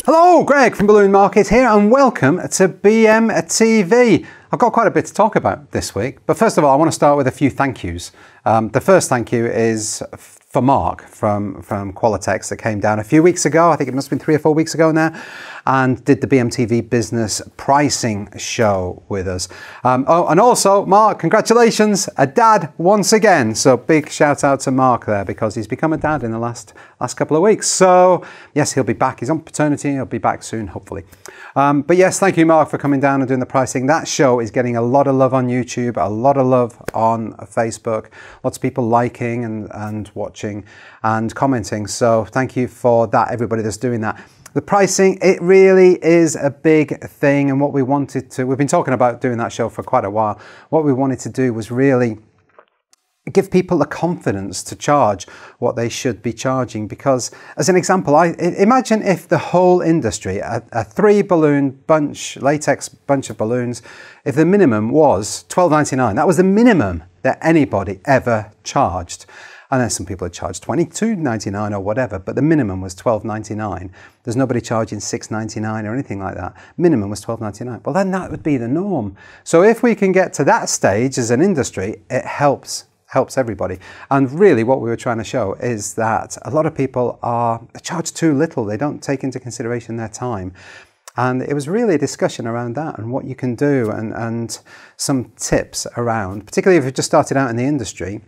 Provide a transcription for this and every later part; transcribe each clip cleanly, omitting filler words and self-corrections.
Hello, Greg from Balloon Market here, and welcome to BMTV. I've got quite a bit to talk about this week, but first of all, I want to start with a few thank yous. The first thank you is for Mark from Qualitex that came down a few weeks ago. I think it must have been 3 or 4 weeks ago now, and did the BMTV business pricing show with us. Oh, and also, Mark, congratulations, a dad once again. So big shout out to Mark there, because he's become a dad in the last couple of weeks. So yes, he'll be back. He's on paternity. He'll be back soon, hopefully. But yes, thank you, Mark, for coming down and doing the pricing. That show is getting a lot of love on YouTube, a lot of love on Facebook, lots of people liking and watching and commenting. So thank you for that, everybody that's doing that. The pricing, it really is a big thing, and what we wanted to, we've been talking about doing that show for quite a while. What we wanted to do was really give people the confidence to charge what they should be charging, because as an example, imagine if the whole industry, a 3-balloon bunch, latex bunch of balloons, if the minimum was $12.99, that was the minimum that anybody ever charged. And then some people had charged $22.99 or whatever, but the minimum was $12.99. There's nobody charging $6.99 or anything like that. Minimum was $12.99. Well, then that would be the norm. So if we can get to that stage as an industry, it helps everybody. And really what we were trying to show is that a lot of people are charged too little. They don't take into consideration their time. And it was really a discussion around that and what you can do, and some tips around, particularly if you've just started out in the industry,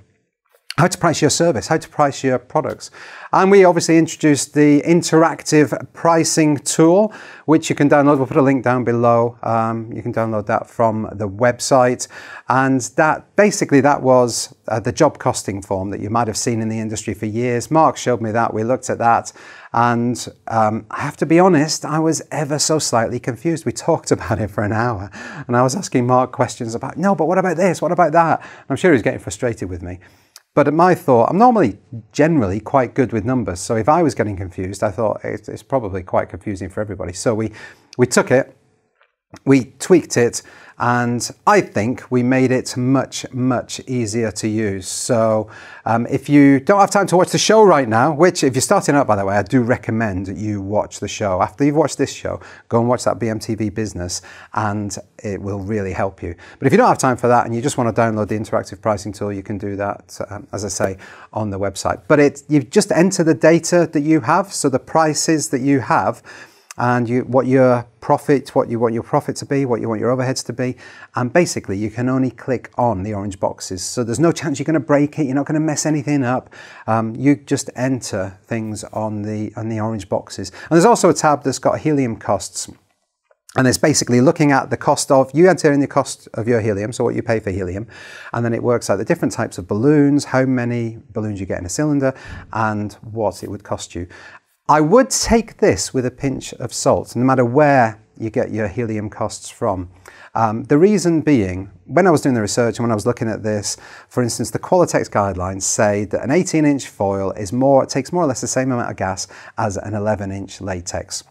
how to price your service, how to price your products. And we obviously introduced the interactive pricing tool, which you can download. We'll put a link down below. You can download that from the website. And that basically, that was the job costing form that you might have seen in the industry for years. Mark showed me that. We looked at that. And I have to be honest, I was ever so slightly confused. We talked about it for an hour, and I was asking Mark questions about, no, but what about this? What about that? I'm sure he was getting frustrated with me. But at my thought, I'm normally generally quite good with numbers. So if I was getting confused, I thought it's probably quite confusing for everybody. So we took it, we tweaked it, and I think we made it much, much easier to use. So if you don't have time to watch the show right now, which if you're starting out, by the way, I do recommend that you watch the show. After you've watched this show, go and watch that BMTV business, and it will really help you. But if you don't have time for that and you just want to download the interactive pricing tool, you can do that, as I say, on the website. But you just enter the data that you have, so the prices that you have, and what your profit, what you want your profit to be, what you want your overheads to be, and basically you can only click on the orange boxes. So there's no chance you're going to break it, you're not going to mess anything up. You just enter things on the orange boxes. And there's also a tab that's got helium costs. And it's basically looking at the cost of, you enter in the cost of your helium, so what you pay for helium, and then it works out the different types of balloons, how many balloons you get in a cylinder, and what it would cost you. I would take this with a pinch of salt, no matter where you get your helium costs from. The reason being, when I was doing the research and when I was looking at this, for instance, the Qualitex guidelines say that an 18-inch foil takes more or less the same amount of gas as an 11-inch latex.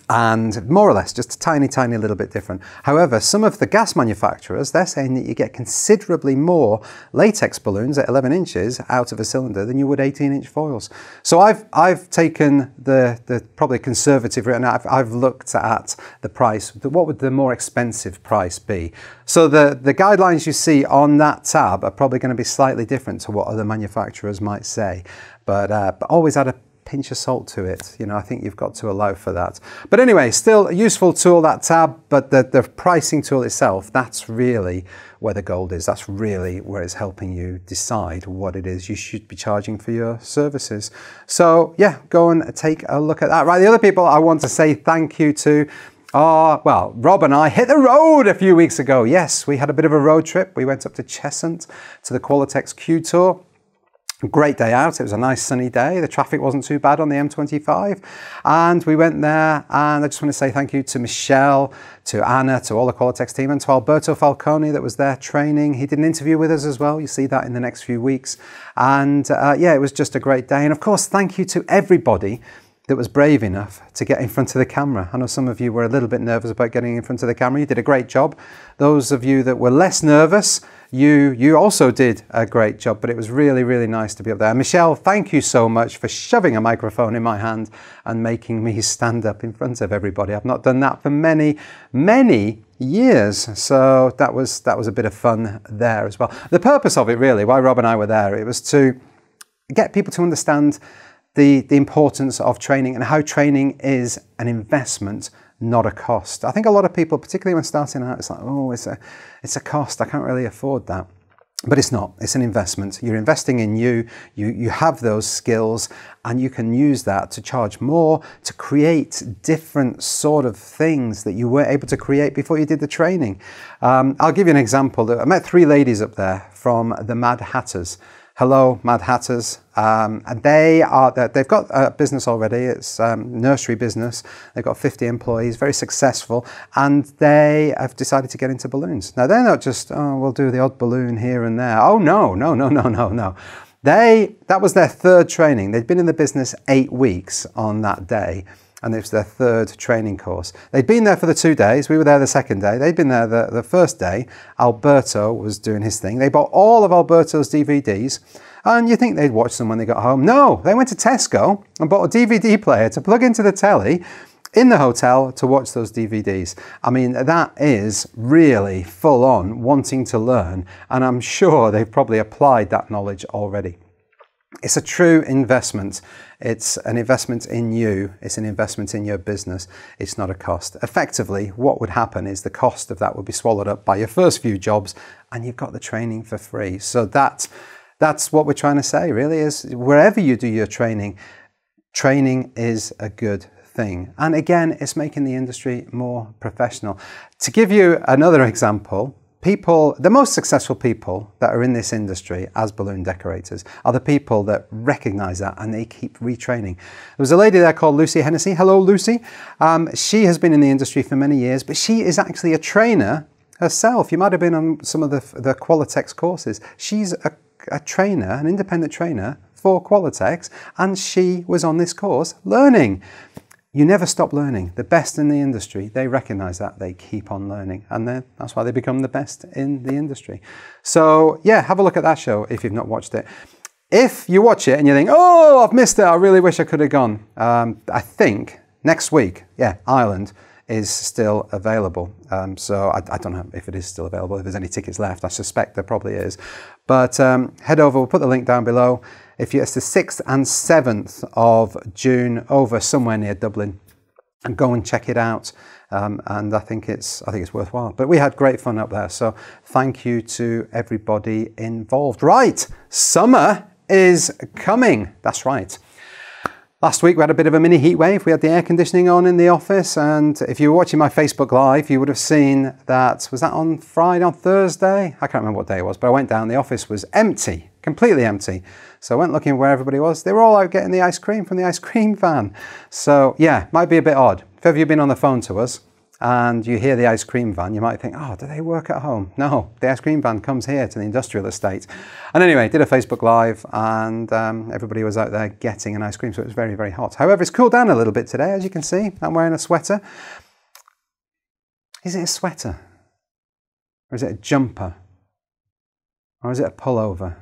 And more or less, just a tiny, tiny little bit different. However, some of the gas manufacturers, they're saying that you get considerably more latex balloons at 11 inches out of a cylinder than you would 18-inch foils. So I've taken the probably conservative route, and I've looked at the price. What would the more expensive price be? So the guidelines you see on that tab are probably going to be slightly different to what other manufacturers might say. But always add a pinch of salt to it. You know, I think you've got to allow for that. But anyway, still a useful tool, that tab, but the pricing tool itself, that's really where the gold is. That's really where it's helping you decide what it is you should be charging for your services. So yeah, go and take a look at that. Right, the other people I want to say thank you to well, Rob and I hit the road a few weeks ago. Yes, we had a bit of a road trip. We went up to Cheshunt to the Qualitex Q Tour. Great day out. It was a nice sunny day. The traffic wasn't too bad on the M25, and we went there. And I just want to say thank you to Michelle, to Anna, to all the Qualitex team, and to Alberto Falcone that was there training. He did an interview with us as well. You see that in the next few weeks. And yeah, it was just a great day. And of course, thank you to everybody that was brave enough to get in front of the camera. I know some of you were a little bit nervous about getting in front of the camera. You did a great job. Those of you that were less nervous, you also did a great job, but it was really, really nice to be up there. And Michelle, thank you so much for shoving a microphone in my hand and making me stand up in front of everybody. I've not done that for many, many years. So that was a bit of fun there as well. The purpose of it really, why Rob and I were there, it was to get people to understand the importance of training and how training is an investment, not a cost. I think a lot of people, particularly when starting out, it's like, oh, it's a cost. I can't really afford that. But it's not. It's an investment. You're investing in you. You have those skills and you can use that to charge more, to create different sort of things that you weren't able to create before you did the training. I'll give you an example. I met 3 ladies up there from the Mad Hatters. Hello, Mad Hatters. And they've got a business already. It's nursery business. They've got 50 employees, very successful, and they have decided to get into balloons. Now, they're not just, oh, we'll do the odd balloon here and there. Oh, no. That was their 3rd training. They'd been in the business 8 weeks on that day, and it was their 3rd training course. They'd been there for the 2 days. We were there the 2nd day. They'd been there the first day. Alberto was doing his thing. They bought all of Alberto's DVDs, and you think they'd watch them when they got home. No, they went to Tesco and bought a DVD player to plug into the telly in the hotel to watch those DVDs. I mean, that is really full on wanting to learn, and I'm sure they've probably applied that knowledge already. It's a true investment. It's an investment in you. It's an investment in your business. It's not a cost. Effectively, what would happen is the cost of that would be swallowed up by your first few jobs and you've got the training for free. So that's what we're trying to say, really, is wherever you do your training, training is a good thing. And again, it's making the industry more professional. To give you another example, the most successful people that are in this industry as balloon decorators are the people that recognize that and they keep retraining. There was a lady there called Lucy Hennessy. Hello, Lucy. She has been in the industry for many years, but she is actually a trainer herself. You might have been on some of the Qualitex courses. She's a trainer, an independent trainer for Qualitex, and she was on this course learning. You never stop learning. The best in the industry, they recognize that, they keep on learning, and that's why they become the best in the industry. So yeah, have a look at that show if you've not watched it. If you watch it and you think, oh, I've missed it, I really wish I could have gone. I think next week, yeah, Ireland is still available. So I don't know if it is still available, if there's any tickets left. I suspect there probably is. But head over, we'll put the link down below. It's the 6th and 7th of June over somewhere near Dublin, and go and check it out. And I think it's worthwhile. But we had great fun up there. So thank you to everybody involved. Right, summer is coming. That's right. Last week we had a bit of a mini heat wave. We had the air conditioning on in the office, and if you were watching my Facebook Live, you would have seen that, was that on Friday, on Thursday? I can't remember what day it was, but I went down, the office was empty, completely empty. So I went looking where everybody was. They were all out getting the ice cream from the ice cream van. So yeah, might be a bit odd. If ever you've been on the phone to us and you hear the ice cream van, you might think, oh, do they work at home? No, the ice cream van comes here to the industrial estate. And anyway, did a Facebook Live, and everybody was out there getting an ice cream, so it was very, very hot. However, it's cooled down a little bit today, as you can see. I'm wearing a sweater. Is it a sweater? Or is it a jumper? Or is it a pullover?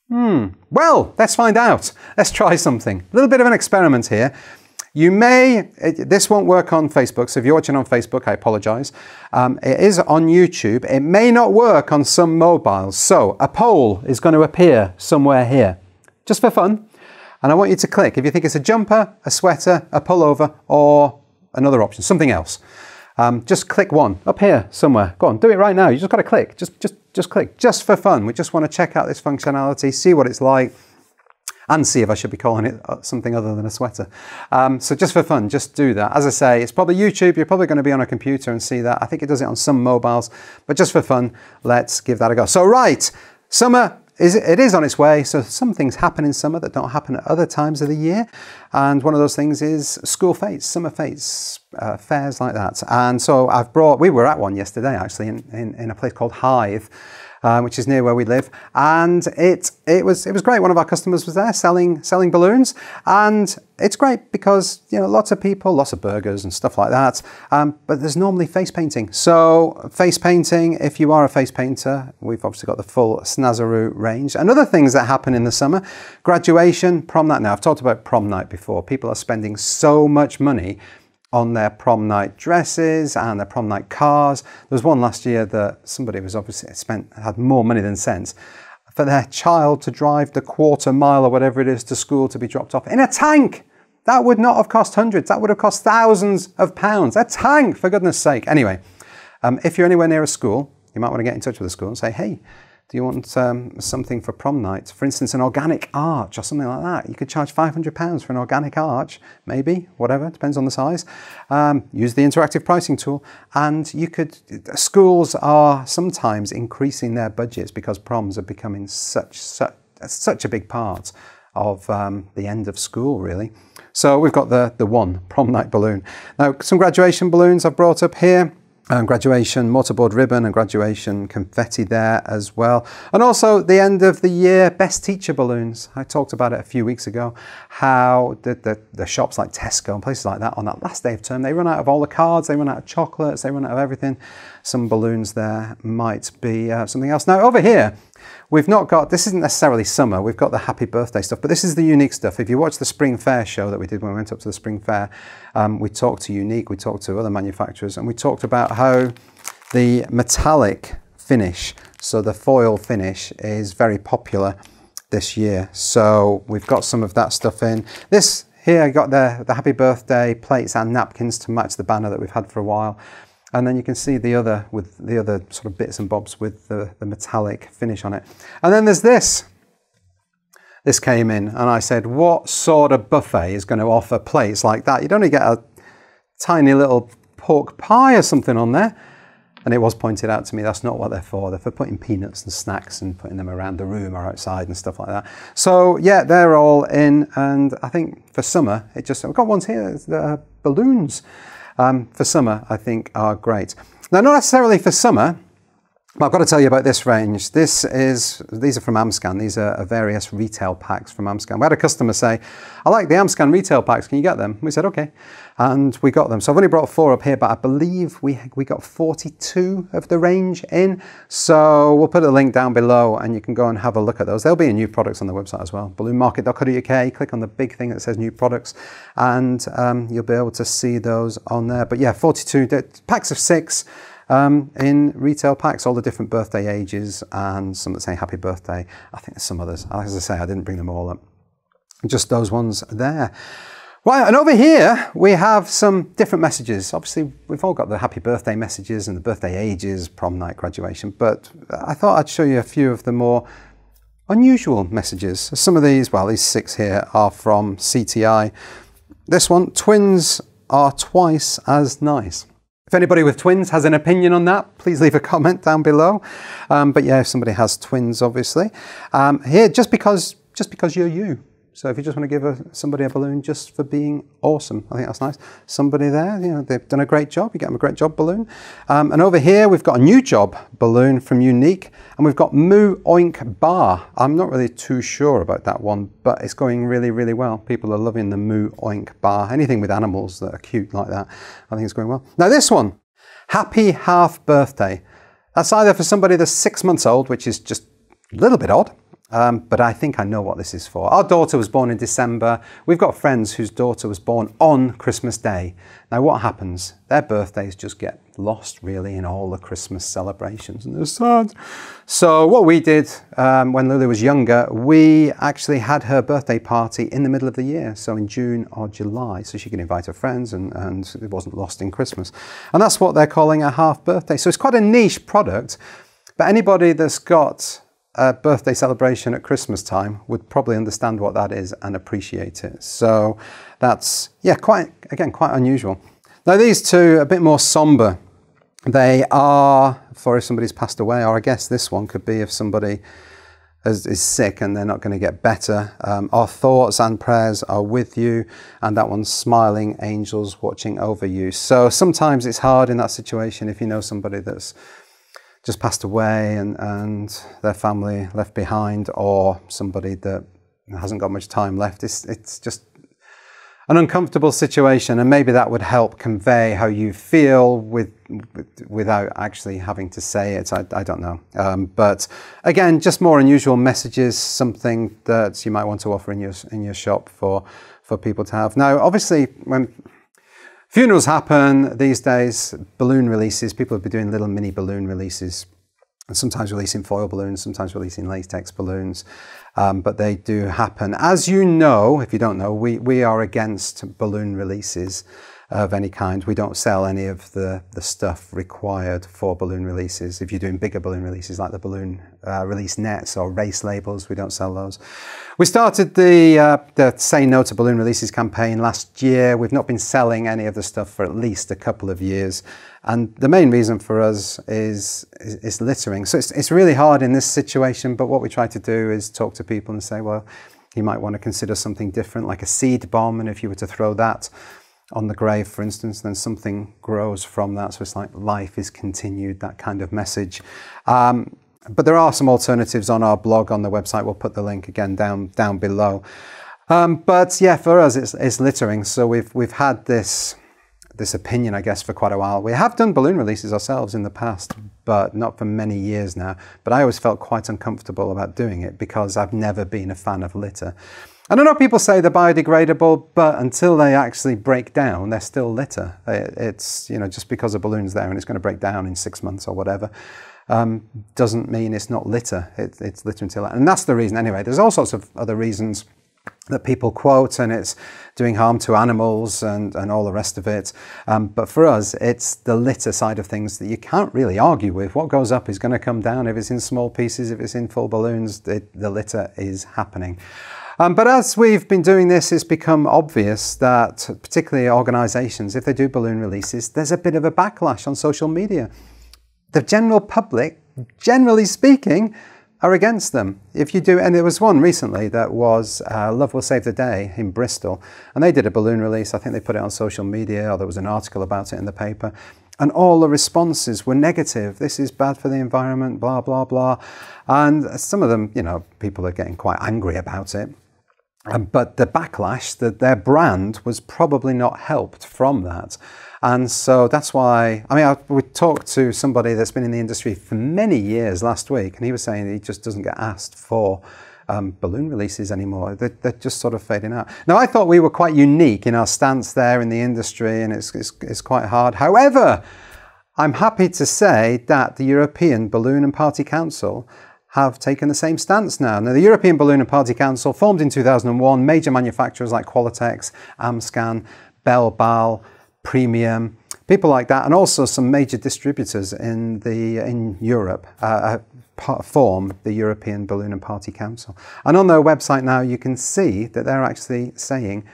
Well, let's find out. Let's try something. A little bit of an experiment here. This won't work on Facebook, so if you're watching on Facebook, I apologize. It is on YouTube. It may not work on some mobiles. So a poll is going to appear somewhere here, just for fun. And I want you to click if you think it's a jumper, a sweater, a pullover, or another option, something else. Just click one up here somewhere. Go on, do it right now. You just got to click. Just click, just for fun. We just want to check out this functionality, see what it's like, and see if I should be calling it something other than a sweater. So just for fun, just do that. As I say, it's probably YouTube. You're probably going to be on a computer and see that. I think it does it on some mobiles, but just for fun, let's give that a go. So right, summer, it is on its way. So some things happen in summer that don't happen at other times of the year. And one of those things is school fetes, summer fetes, fairs like that. And so we were at one yesterday, actually, in a place called Hythe. which is near where we live, and it was great. One of our customers was there selling balloons, and it's great because, you know, lots of people, lots of burgers and stuff like that, but there's normally face painting. So face painting, if you are a face painter, we've obviously got the full Snazaroo range. And other things that happen in the summer: graduation, prom night. Now, I've talked about prom night before. People are spending so much money on their prom night dresses and their prom night cars. There was one last year that somebody was obviously had more money than sense for their child to drive the quarter mile or whatever it is to school to be dropped off in a tank. That would not have cost hundreds. That would have cost thousands of pounds. A tank, for goodness sake. Anyway, if you're anywhere near a school, you might want to get in touch with the school and say, hey, do you want something for prom night? For instance, an organic arch or something like that. You could charge £500 for an organic arch, maybe, whatever, depends on the size. Use the interactive pricing tool. And you could, schools are sometimes increasing their budgets because proms are becoming such a big part of the end of school, really. So we've got the one prom night balloon. Now, some graduation balloons I've brought up here. Graduation mortarboard ribbon and graduation confetti there as well. And also the end of the year best teacher balloons. I talked about it a few weeks ago, how the shops like Tesco and places like that on that last day of term, they run out of all the cards, they run out of chocolates, they run out of everything. Some balloons there might be something else. Now over here, we've not got, this isn't necessarily summer, we've got the happy birthday stuff, but this is the Unique stuff. If you watch the Spring Fair show that we did when we went up to the Spring Fair, we talked to Unique, we talked to other manufacturers, and we talked about how the metallic finish, so the foil finish, is very popular this year. So we've got some of that stuff in. This here, I got the happy birthday plates and napkins to match the banner that we've had for a while. And then you can see the other with the other sort of bits and bobs with the metallic finish on it. And then there's this. This came in and I said, what sort of buffet is going to offer plates like that? You'd only get a tiny little pork pie or something on there. And it was pointed out to me that's not what they're for. They're for putting peanuts and snacks and putting them around the room or outside and stuff like that. So yeah, they're all in. And I think for summer, we've got ones here, the balloons. For summer, I think are great. Now, not necessarily for summer, but I've got to tell you about this range. These are from Amscan. These are various retail packs from Amscan. We had a customer say, I like the Amscan retail packs, can you get them? We said, okay, and we got them. So I've only brought 4 up here, but I believe we got 42 of the range in. So we'll put a link down below and you can go and have a look at those. There'll be new products on the website as well. balloonmarket.co.uk, click on the big thing that says new products and you'll be able to see those on there. But yeah, 42 packs of 6. In retail packs, all the different birthday ages and some that say happy birthday. I think there's some others. As I say, I didn't bring them all up. Just those ones there. Right, and over here we have some different messages. Obviously, we've all got the happy birthday messages and the birthday ages, prom night, graduation, but I thought I'd show you a few of the more unusual messages. Some of these, well, these 6 here are from CTI. This one, twins are twice as nice. If anybody with twins has an opinion on that, please leave a comment down below. But yeah, if somebody has twins, obviously. Here, just because you're you. So if you just want to give somebody a balloon just for being awesome, I think that's nice. Somebody there, you know, they've done a great job. You get them a great job balloon. And over here, we've got a new job balloon from Unique. And we've got Moo Oink Bar. I'm not really too sure about that one, but it's going really, really well. People are loving the Moo Oink Bar. Anything with animals that are cute like that, I think it's going well. Now this one, Happy Half Birthday. That's either for somebody that's 6 months old, which is just a little bit odd. But I think I know what this is for. Our daughter was born in December. We've got friends whose daughter was born on Christmas Day. Now what happens? Their birthdays just get lost really in all the Christmas celebrations and they're sad. So what we did when Lily was younger, we actually had her birthday party in the middle of the year. So in June or July, so she could invite her friends and it wasn't lost in Christmas. And that's what they're calling a half birthday. So it's quite a niche product, but anybody that's got a birthday celebration at Christmas time would probably understand what that is and appreciate it. So that's, yeah, quite unusual. Now these two, a bit more somber. They are for if somebody's passed away, or I guess this one could be if somebody is sick and they're not going to get better. Our thoughts and prayers are with you, and that one's smiling angels watching over you. So sometimes it's hard in that situation if you know somebody that's just passed away and their family left behind, or somebody that hasn't got much time left. It's just an uncomfortable situation, and maybe that would help convey how you feel without actually having to say it. I don't know. But again, just more unusual messages, something that you might want to offer in your shop for people to have. Now, obviously, when funerals happen these days, balloon releases, people will be doing little mini balloon releases, and sometimes releasing foil balloons, sometimes releasing latex balloons, but they do happen. As you know, if you don't know, we are against balloon releases of any kind. We don't sell any of the stuff required for balloon releases. If you're doing bigger balloon releases like the balloon release nets or race labels, we don't sell those. We started the Say No to Balloon Releases campaign last year. We've not been selling any of the stuff for at least a couple of years. And the main reason for us is littering. So it's really hard in this situation, but what we try to do is talk to people and say, well, you might want to consider something different, like a seed bomb, and if you were to throw that on the grave, for instance, then something grows from that. So it's like life is continued, that kind of message. But there are some alternatives on our blog, on the website. We'll put the link again down below. But yeah, for us, it's littering. So we've had this opinion, I guess, for quite a while. We have done balloon releases ourselves in the past, but not for many years now. But I always felt quite uncomfortable about doing it because I've never been a fan of litter. And I know people say they're biodegradable, but until they actually break down, they're still litter. It's, you know, just because a balloon's there and it's going to break down in 6 months or whatever, doesn't mean it's not litter. It's litter until that. And that's the reason anyway. There's all sorts of other reasons that people quote, and it's doing harm to animals and all the rest of it. But for us, it's the litter side of things that you can't really argue with. What goes up is going to come down. If it's in small pieces, if it's in full balloons, the litter is happening. But as we've been doing this, it's become obvious that particularly organisations, if they do balloon releases, there's a bit of a backlash on social media. The general public, generally speaking, are against them. If you do, and there was one recently that was Love Will Save the Day in Bristol, and they did a balloon release. I think they put it on social media, or there was an article about it in the paper, and all the responses were negative. This is bad for the environment, blah, blah, blah. And some of them, you know, people are getting quite angry about it. But the backlash, that their brand was probably not helped from that. And so that's why, I mean, we talked to somebody that's been in the industry for many years last week, and he was saying he just doesn't get asked for balloon releases anymore. They're just sort of fading out. Now, I thought we were quite unique in our stance there in the industry, and it's quite hard. However, I'm happy to say that the European Balloon and Party Council have taken the same stance now. Now, the European Balloon and Party Council, formed in 2001, major manufacturers like Qualitex, Amscan, Bell Bal, Premium, people like that, and also some major distributors in Europe form the European Balloon and Party Council. And on their website now, you can see that they're actually saying,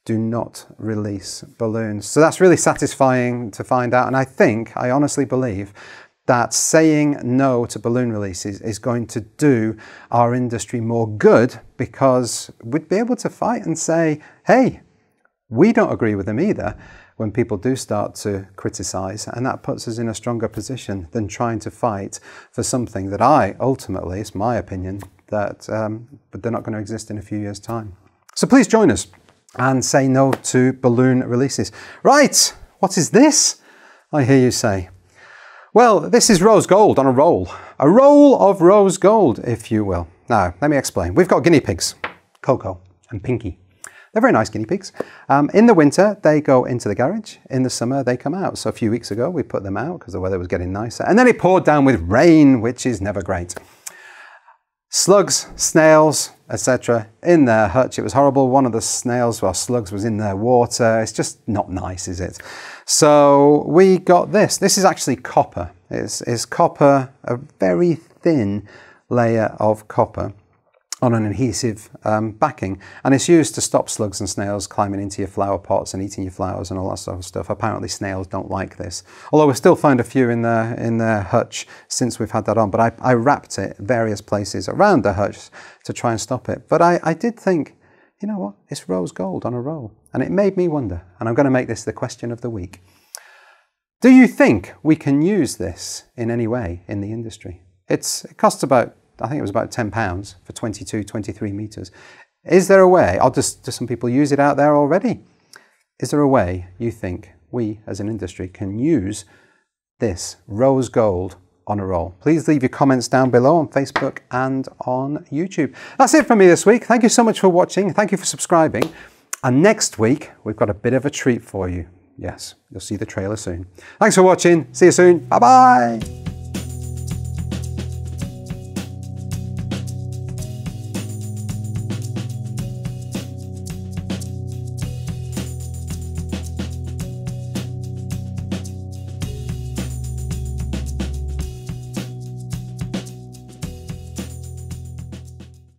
do not release balloons. So that's really satisfying to find out. And I honestly believe that saying no to balloon releases is going to do our industry more good, because we'd be able to fight and say, hey, we don't agree with them either, when people do start to criticize, and that puts us in a stronger position than trying to fight for something that ultimately, it's my opinion, that but they're not going to exist in a few years' time. So please join us and say no to balloon releases. Right, what is this? I hear you say. Well, this is rose gold on a roll. A roll of rose gold, if you will. Now, let me explain. We've got guinea pigs, Coco and Pinky. They're very nice guinea pigs. In the winter, they go into the garage. In the summer, they come out. So a few weeks ago, we put them out because the weather was getting nicer. And then it poured down with rain, which is never great. Slugs, snails, etc. in their hutch. It was horrible. One of the snails, well, slugs, was in their water. It's just not nice, is it? So we got this. This is actually copper. It's copper, a very thin layer of copper on an adhesive backing, and it's used to stop slugs and snails climbing into your flower pots and eating your flowers and all that sort of stuff. Apparently snails don't like this, although we've still found a few in their hutch since we've had that on, but I wrapped it various places around the hutch to try and stop it. But I did think, you know what, it's rose gold on a roll, and it made me wonder, and I'm going to make this the question of the week. Do you think we can use this in any way in the industry? It costs about, I think it was about £10 for 22, 23 meters. Is there a way, do some people use it out there already? Is there a way you think we as an industry can use this rose gold on a roll? Please leave your comments down below on Facebook and on YouTube. That's it from me this week. Thank you so much for watching. Thank you for subscribing. And next week, we've got a bit of a treat for you. Yes, you'll see the trailer soon. Thanks for watching. See you soon. Bye-bye.